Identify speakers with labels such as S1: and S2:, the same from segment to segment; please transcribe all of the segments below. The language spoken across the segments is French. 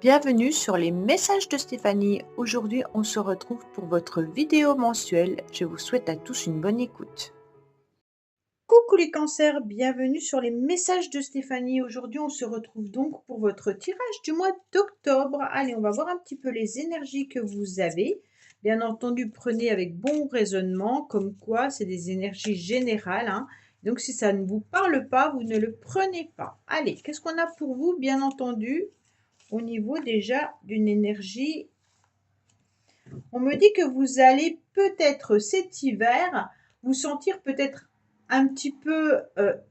S1: Bienvenue sur les messages de Stéphanie. Aujourd'hui, on se retrouve pour votre vidéo mensuelle. Je vous souhaite à tous une bonne écoute. Coucou les cancers, bienvenue sur les messages de Stéphanie. Aujourd'hui, on se retrouve donc pour votre tirage du mois d'octobre. Allez, on va voir un petit peu les énergies que vous avez. Bien entendu, prenez avec bon raisonnement, comme quoi c'est des énergies générales, hein. Donc, si ça ne vous parle pas, vous ne le prenez pas. Allez, qu'est-ce qu'on a pour vous, bien entendu, au niveau déjà d'une énergie? On me dit que vous allez peut-être cet hiver vous sentir peut-être un petit peu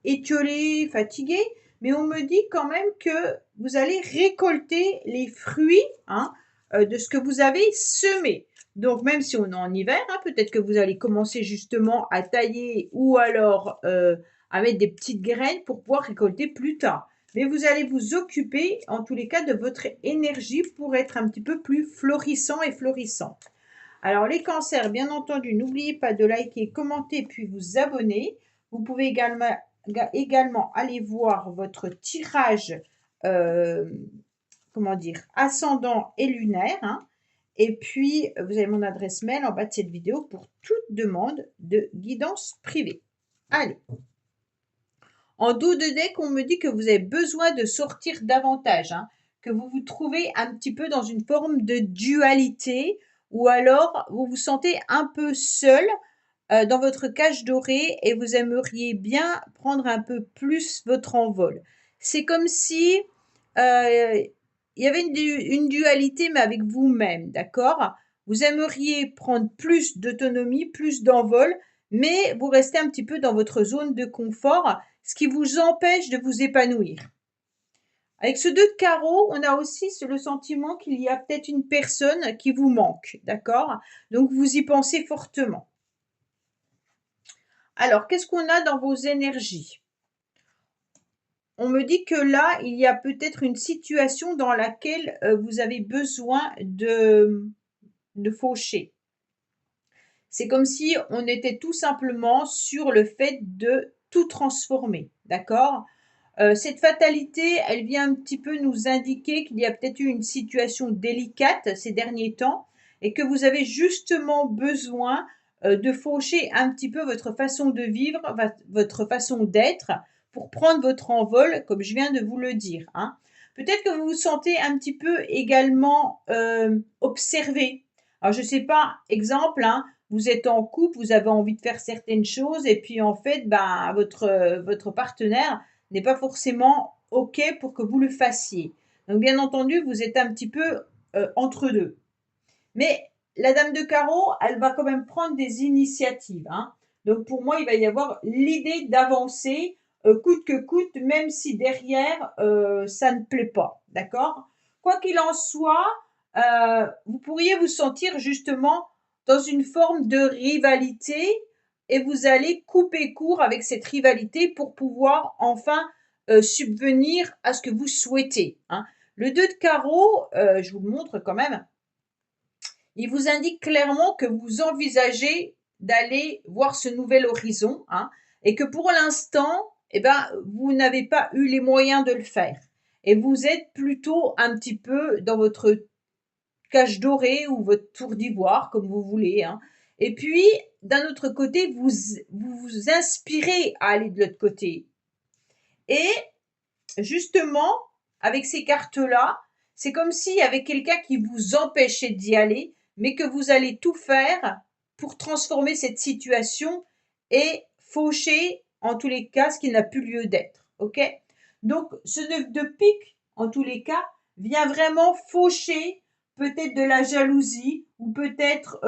S1: étiolé, fatigué, mais on me dit quand même que vous allez récolter les fruits, hein, de ce que vous avez semé. Donc même si on est en hiver, hein, peut-être que vous allez commencer justement à tailler ou alors à mettre des petites graines pour pouvoir récolter plus tard. Mais vous allez vous occuper en tous les cas de votre énergie pour être un petit peu plus florissant et florissante. Alors les cancers, bien entendu, n'oubliez pas de liker, commenter puis vous abonner. Vous pouvez également aller voir votre tirage, comment dire, ascendant et lunaire, hein. Et puis, vous avez mon adresse mail en bas de cette vidéo pour toute demande de guidance privée. Allez. En dos de deck, on me dit que vous avez besoin de sortir davantage, hein, que vous vous trouvez un petit peu dans une forme de dualité ou alors vous vous sentez un peu seul dans votre cage dorée et vous aimeriez bien prendre un peu plus votre envol. C'est comme si il y avait une dualité mais avec vous-même, d'accord? Vous aimeriez prendre plus d'autonomie, plus d'envol, mais vous restez un petit peu dans votre zone de confort, ce qui vous empêche de vous épanouir. Avec ce 2 de carreau, on a aussi le sentiment qu'il y a peut-être une personne qui vous manque, d'accord? Donc vous y pensez fortement. Alors, qu'est-ce qu'on a dans vos énergies? On me dit que là, il y a peut-être une situation dans laquelle vous avez besoin de faucher. C'est comme si on était tout simplement sur le fait de tout transformer, d'accord? Cette fatalité, elle vient un petit peu nous indiquer qu'il y a peut-être eu une situation délicate ces derniers temps et que vous avez justement besoin de faucher un petit peu votre façon de vivre, votre façon d'être pour prendre votre envol, comme je viens de vous le dire, hein. Peut-être que vous vous sentez un petit peu également observé. Alors, je ne sais pas, exemple, hein, vous êtes en couple, vous avez envie de faire certaines choses et puis en fait, ben, votre partenaire n'est pas forcément OK pour que vous le fassiez. Donc bien entendu, vous êtes un petit peu entre deux. Mais la dame de carreau, elle va quand même prendre des initiatives, hein. Donc pour moi, il va y avoir l'idée d'avancer coûte que coûte, même si derrière, ça ne plaît pas. D'accord? Quoi qu'il en soit, vous pourriez vous sentir justement dans une forme de rivalité et vous allez couper court avec cette rivalité pour pouvoir enfin subvenir à ce que vous souhaitez, hein. Le 2 de carreau, je vous le montre quand même, il vous indique clairement que vous envisagez d'aller voir ce nouvel horizon, hein, et que pour l'instant, eh ben, vous n'avez pas eu les moyens de le faire. Et vous êtes plutôt un petit peu dans votre cage dorée ou votre tour d'ivoire, comme vous voulez, hein. Et puis, d'un autre côté, vous inspirez à aller de l'autre côté. Et justement, avec ces cartes-là, c'est comme s'il y avait quelqu'un qui vous empêchait d'y aller, mais que vous allez tout faire pour transformer cette situation et faucher, en tous les cas, ce qui n'a plus lieu d'être. OK? Donc, ce 9 de pique, en tous les cas, vient vraiment faucher peut-être de la jalousie ou peut-être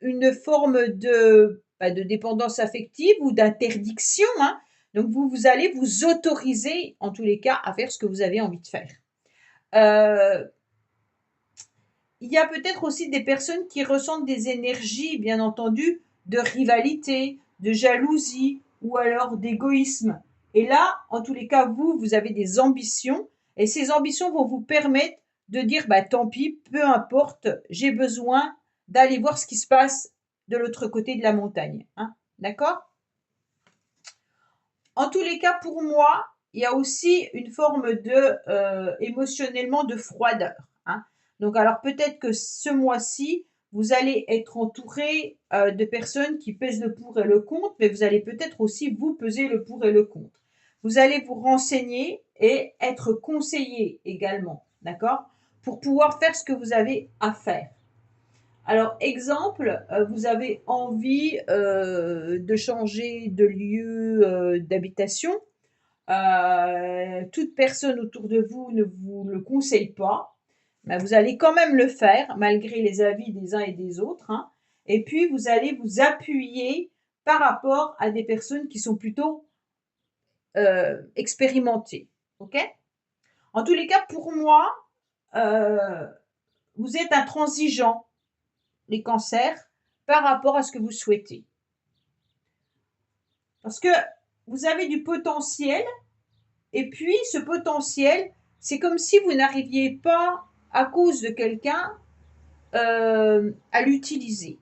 S1: une forme de dépendance affective ou d'interdiction, hein. Donc, vous allez vous autoriser, en tous les cas, à faire ce que vous avez envie de faire. Il y a peut-être aussi des personnes qui ressentent des énergies, bien entendu, de rivalité, de jalousie ou alors d'égoïsme. Et là, en tous les cas, vous avez des ambitions et ces ambitions vont vous permettre de dire, bah, tant pis, peu importe, j'ai besoin d'aller voir ce qui se passe de l'autre côté de la montagne, hein. D'accord? En tous les cas, pour moi, il y a aussi une forme de émotionnellement de froideur, hein. Donc alors peut-être que ce mois-ci, vous allez être entouré de personnes qui pèsent le pour et le contre, mais vous allez peut-être aussi vous peser le pour et le contre. Vous allez vous renseigner et être conseillé également, d'accord? Pour pouvoir faire ce que vous avez à faire. Alors, exemple, vous avez envie de changer de lieu d'habitation. Toute personne autour de vous ne vous le conseille pas. Ben, vous allez quand même le faire, malgré les avis des uns et des autres, hein. Et puis, vous allez vous appuyer par rapport à des personnes qui sont plutôt expérimentées. OK? En tous les cas, pour moi, euh, vous êtes intransigeant, les cancers, par rapport à ce que vous souhaitez. Parce que vous avez du potentiel, et puis ce potentiel, c'est comme si vous n'arriviez pas, à cause de quelqu'un, à l'utiliser.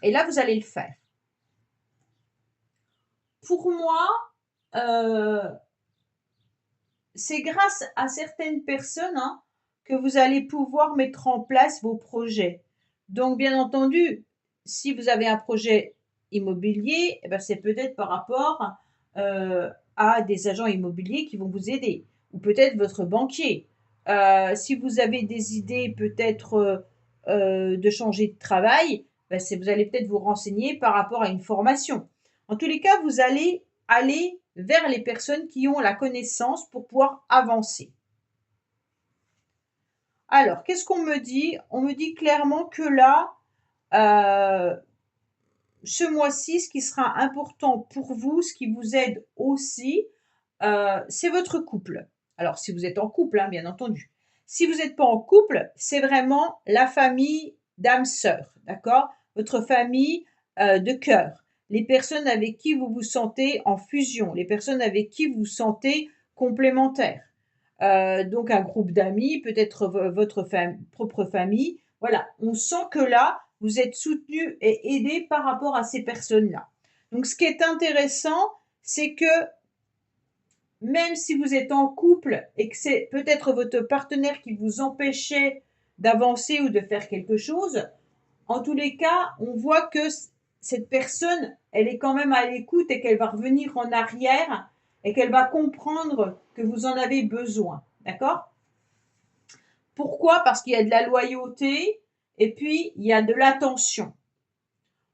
S1: Et là, vous allez le faire. Pour moi, c'est grâce à certaines personnes, hein, que vous allez pouvoir mettre en place vos projets. Donc, bien entendu, si vous avez un projet immobilier, eh ben, c'est peut-être par rapport à des agents immobiliers qui vont vous aider, ou peut-être votre banquier. Si vous avez des idées peut-être de changer de travail, ben, vous allez peut-être vous renseigner par rapport à une formation. En tous les cas, vous allez aller vers les personnes qui ont la connaissance pour pouvoir avancer. Alors, qu'est-ce qu'on me dit? On me dit clairement que là, ce mois-ci, ce qui sera important pour vous, ce qui vous aide aussi, c'est votre couple. Alors, si vous êtes en couple, hein, bien entendu. Si vous n'êtes pas en couple, c'est vraiment la famille d'âme sœur, d'accord? Votre famille de cœur. Les personnes avec qui vous vous sentez en fusion, les personnes avec qui vous vous sentez complémentaires. Donc un groupe d'amis, peut-être votre propre famille. Voilà, on sent que là, vous êtes soutenu et aidé par rapport à ces personnes-là. Donc ce qui est intéressant, c'est que même si vous êtes en couple et que c'est peut-être votre partenaire qui vous empêchait d'avancer ou de faire quelque chose, en tous les cas, on voit que cette personne, elle est quand même à l'écoute et qu'elle va revenir en arrière et qu'elle va comprendre que vous en avez besoin. D'accord? Pourquoi? Parce qu'il y a de la loyauté et puis il y a de l'attention.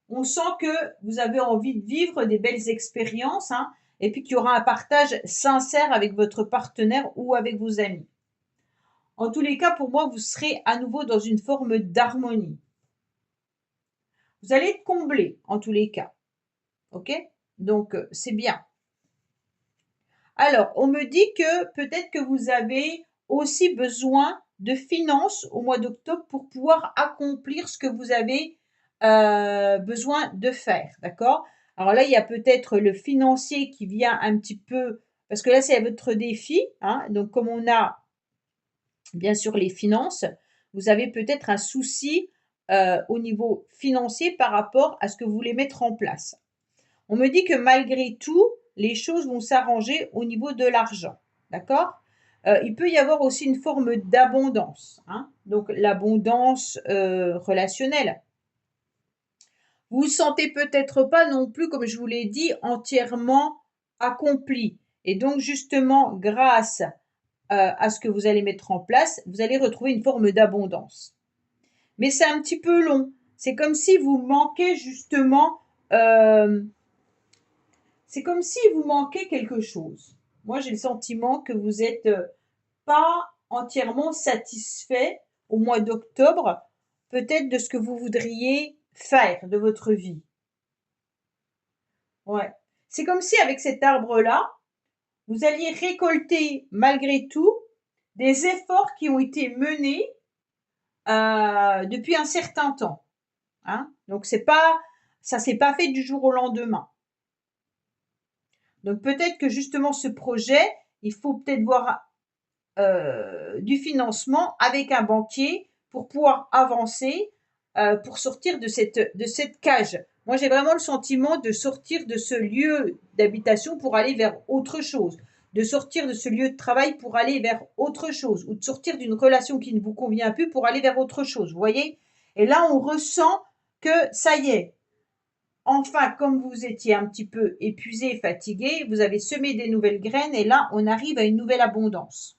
S1: On sent que vous avez envie de vivre des belles expériences, hein, et puis qu'il y aura un partage sincère avec votre partenaire ou avec vos amis. En tous les cas, pour moi, vous serez à nouveau dans une forme d'harmonie. Vous allez être comblé, en tous les cas. OK? Donc, c'est bien. Alors, on me dit que peut-être que vous avez aussi besoin de finances au mois d'octobre pour pouvoir accomplir ce que vous avez besoin de faire. D'accord? Alors là, il y a peut-être le financier qui vient un petit peu, parce que là, c'est votre défi, hein. Donc, comme on a bien sûr les finances, vous avez peut-être un souci au niveau financier par rapport à ce que vous voulez mettre en place. On me dit que malgré tout, les choses vont s'arranger au niveau de l'argent. D'accord? Il peut y avoir aussi une forme d'abondance, hein. Donc l'abondance relationnelle. Vous vous sentez peut-être pas non plus, comme je vous l'ai dit, entièrement accompli. Et donc justement, grâce à ce que vous allez mettre en place, vous allez retrouver une forme d'abondance. Mais c'est un petit peu long. C'est comme si vous manquez justement c'est comme si vous manquait quelque chose. Moi, j'ai le sentiment que vous n'êtes pas entièrement satisfait au mois d'octobre, peut-être de ce que vous voudriez faire de votre vie. Ouais. C'est comme si avec cet arbre-là, vous alliez récolter malgré tout des efforts qui ont été menés depuis un certain temps, hein. Donc ça s'est pas fait du jour au lendemain. Donc peut-être que justement ce projet, il faut peut-être voir du financement avec un banquier pour pouvoir avancer, pour sortir de cette cage Moi, j'ai vraiment le sentiment de sortir de ce lieu d'habitation pour aller vers autre chose, de sortir de ce lieu de travail pour aller vers autre chose, ou de sortir d'une relation qui ne vous convient plus pour aller vers autre chose, vous voyez? Et là, on ressent que ça y est, enfin, comme vous étiez un petit peu épuisé, fatigué, vous avez semé des nouvelles graines et là, on arrive à une nouvelle abondance.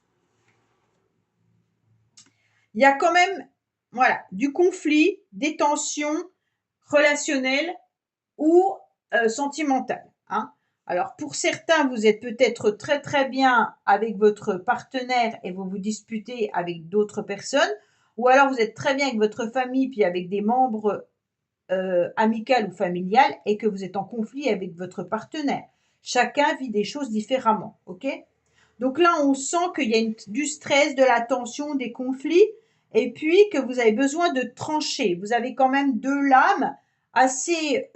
S1: Il y a quand même, voilà, du conflit, des tensions relationnelles ou sentimentales, hein. Alors, pour certains, vous êtes peut-être très très bien avec votre partenaire et vous vous disputez avec d'autres personnes, ou alors vous êtes très bien avec votre famille puis avec des membres amicales ou familiales et que vous êtes en conflit avec votre partenaire. Chacun vit des choses différemment, ok? Donc là, on sent qu'il y a du stress, de la tension, des conflits, et puis que vous avez besoin de trancher. Vous avez quand même deux lames assez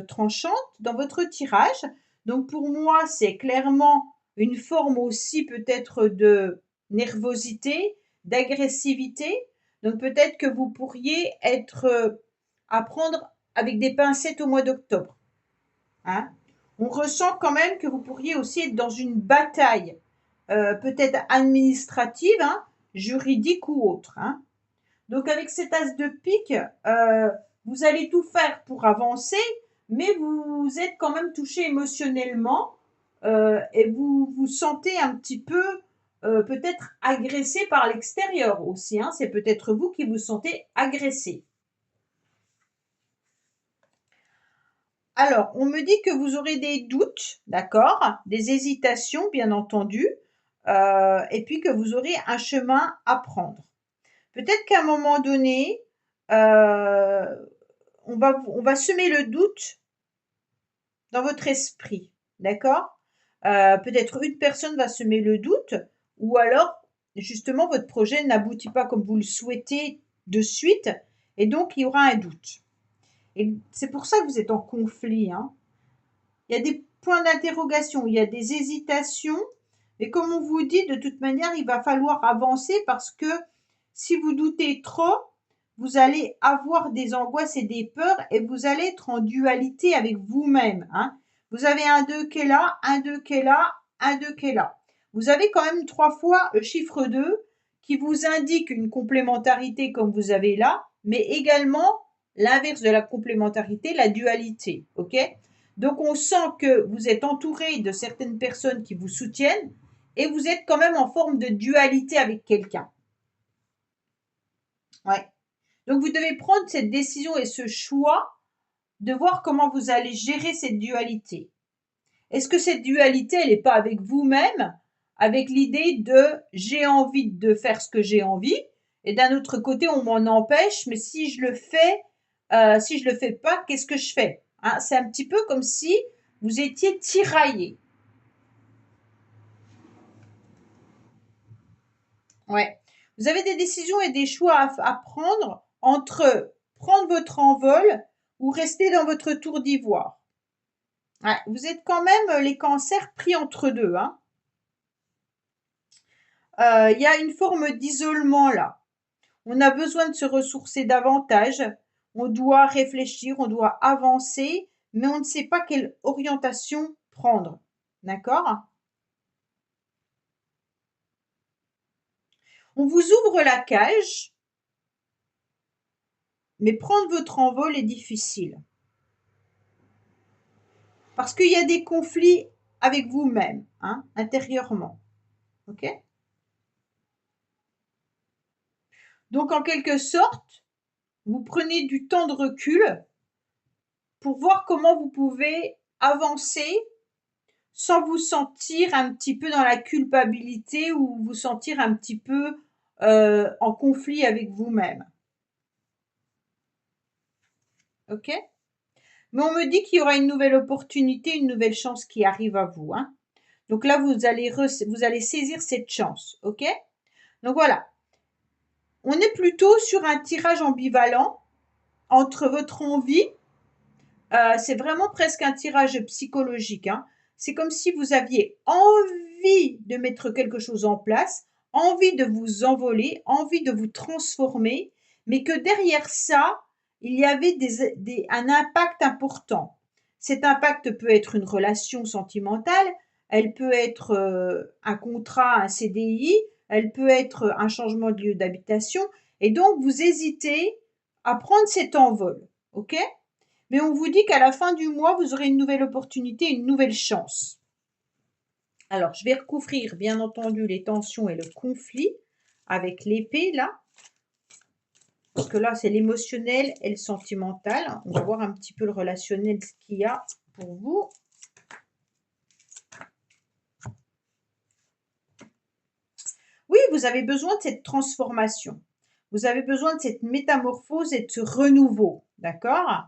S1: tranchantes dans votre tirage. Donc pour moi, c'est clairement une forme aussi peut-être de nervosité, d'agressivité. Donc peut-être que vous pourriez être à prendre avec des pincettes au mois d'octobre, hein. On ressent quand même que vous pourriez aussi être dans une bataille peut-être administrative, hein, juridique ou autre, hein. Donc avec cet as de pique, vous allez tout faire pour avancer, mais vous êtes quand même touché émotionnellement et vous vous sentez un petit peu peut-être agressé par l'extérieur aussi, hein. C'est peut-être vous qui vous sentez agressé. Alors, on me dit que vous aurez des doutes, d'accord, des hésitations, bien entendu, et puis que vous aurez un chemin à prendre. Peut-être qu'à un moment donné, on va semer le doute dans votre esprit, d'accord? Peut-être une personne va semer le doute, ou alors, justement, votre projet n'aboutit pas comme vous le souhaitez de suite, et donc il y aura un doute. Et c'est pour ça que vous êtes en conflit, hein. Il y a des points d'interrogation, il y a des hésitations, mais comme on vous dit, de toute manière, il va falloir avancer parce que si vous doutez trop, vous allez avoir des angoisses et des peurs et vous allez être en dualité avec vous-même, hein. Vous avez un 2 qui est là, un 2 qui est là, un 2 qui est là. Vous avez quand même 3 fois le chiffre 2 qui vous indique une complémentarité comme vous avez là, mais également l'inverse de la complémentarité, la dualité, ok? Donc on sent que vous êtes entouré de certaines personnes qui vous soutiennent et vous êtes quand même en forme de dualité avec quelqu'un. Ouais. Donc vous devez prendre cette décision et ce choix de voir comment vous allez gérer cette dualité. Est-ce que cette dualité, elle n'est pas avec vous-même, avec l'idée de j'ai envie de faire ce que j'ai envie, et d'un autre côté, on m'en empêche, mais si je le fais, si je le fais pas, qu'est-ce que je fais, hein? C'est un petit peu comme si vous étiez tiraillé. Ouais. Vous avez des décisions et des choix à prendre entre prendre votre envol ou rester dans votre tour d'ivoire. Ouais, vous êtes quand même les cancers pris entre deux, hein. Il y a une forme d'isolement là. On a besoin de se ressourcer davantage. On doit réfléchir, on doit avancer, mais on ne sait pas quelle orientation prendre. D'accord? On vous ouvre la cage, mais prendre votre envol est difficile. Parce qu'il y a des conflits avec vous-même, hein, intérieurement. Ok? Donc, en quelque sorte, vous prenez du temps de recul pour voir comment vous pouvez avancer sans vous sentir un petit peu dans la culpabilité ou vous sentir un petit peu en conflit avec vous-même. Ok? Mais on me dit qu'il y aura une nouvelle opportunité, une nouvelle chance qui arrive à vous, hein. Donc là, vous allez saisir cette chance. Ok? Donc voilà. On est plutôt sur un tirage ambivalent entre votre envie, c'est vraiment presque un tirage psychologique, hein. C'est comme si vous aviez envie de mettre quelque chose en place, envie de vous envoler, envie de vous transformer, mais que derrière ça, il y avait un impact important. Cet impact peut être une relation sentimentale, elle peut être un contrat, un CDI, elle peut être un changement de lieu d'habitation. Et donc, vous hésitez à prendre cet envol. OK? Mais on vous dit qu'à la fin du mois, vous aurez une nouvelle opportunité, une nouvelle chance. Alors, je vais recouvrir, bien entendu, les tensions et le conflit avec l'épée, là. Parce que là, c'est l'émotionnel et le sentimental. On va voir un petit peu le relationnel, ce qu'il y a pour vous. Oui, vous avez besoin de cette transformation. Vous avez besoin de cette métamorphose et de ce renouveau, d'accord?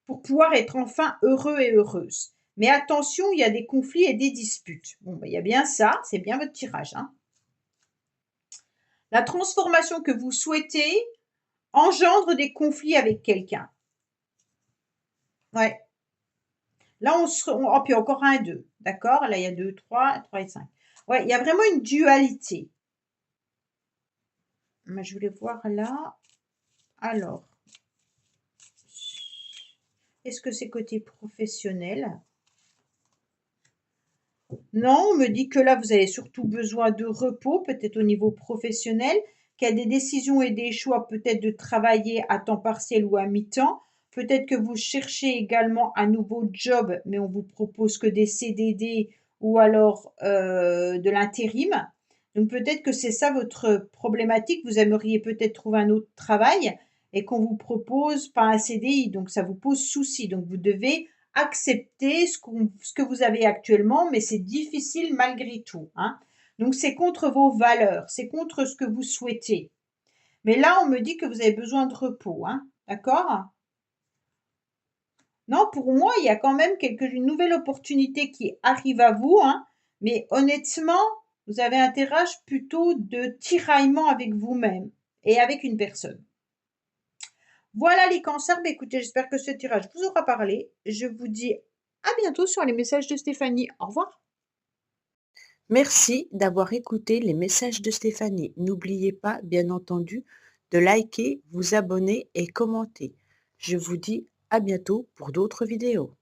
S1: Pour pouvoir être enfin heureux et heureuse. Mais attention, il y a des conflits et des disputes. Bon, il y a bien ça, c'est bien votre tirage, hein. La transformation que vous souhaitez engendre des conflits avec quelqu'un. Ouais. Là, oh, puis encore un 2, d'accord? Là, il y a 2, 3 et 5. Ouais, il y a vraiment une dualité. Mais je voulais voir là. Alors, est-ce que c'est côté professionnel? Non, on me dit que là, vous avez surtout besoin de repos, peut-être au niveau professionnel, qu'il y a des décisions et des choix, peut-être de travailler à temps partiel ou à mi-temps. Peut-être que vous cherchez également un nouveau job, mais on vous propose que des CDD ou alors de l'intérim. Donc peut-être que c'est ça votre problématique. Vous aimeriez peut-être trouver un autre travail et qu'on vous propose pas un CDI. Donc ça vous pose souci. Donc vous devez accepter ce que vous avez actuellement, mais c'est difficile malgré tout, hein. Donc c'est contre vos valeurs, c'est contre ce que vous souhaitez. Mais là, on me dit que vous avez besoin de repos, hein, d'accord? Non, pour moi, il y a quand même une nouvelle opportunité qui arrive à vous, hein, mais honnêtement, vous avez un tirage plutôt de tiraillement avec vous-même et avec une personne. Voilà les cancers. Bah, écoutez, j'espère que ce tirage vous aura parlé. Je vous dis à bientôt sur les messages de Stéphanie. Au revoir.
S2: Merci d'avoir écouté les messages de Stéphanie. N'oubliez pas, bien entendu, de liker, vous abonner et commenter. Je vous dis à bientôt pour d'autres vidéos.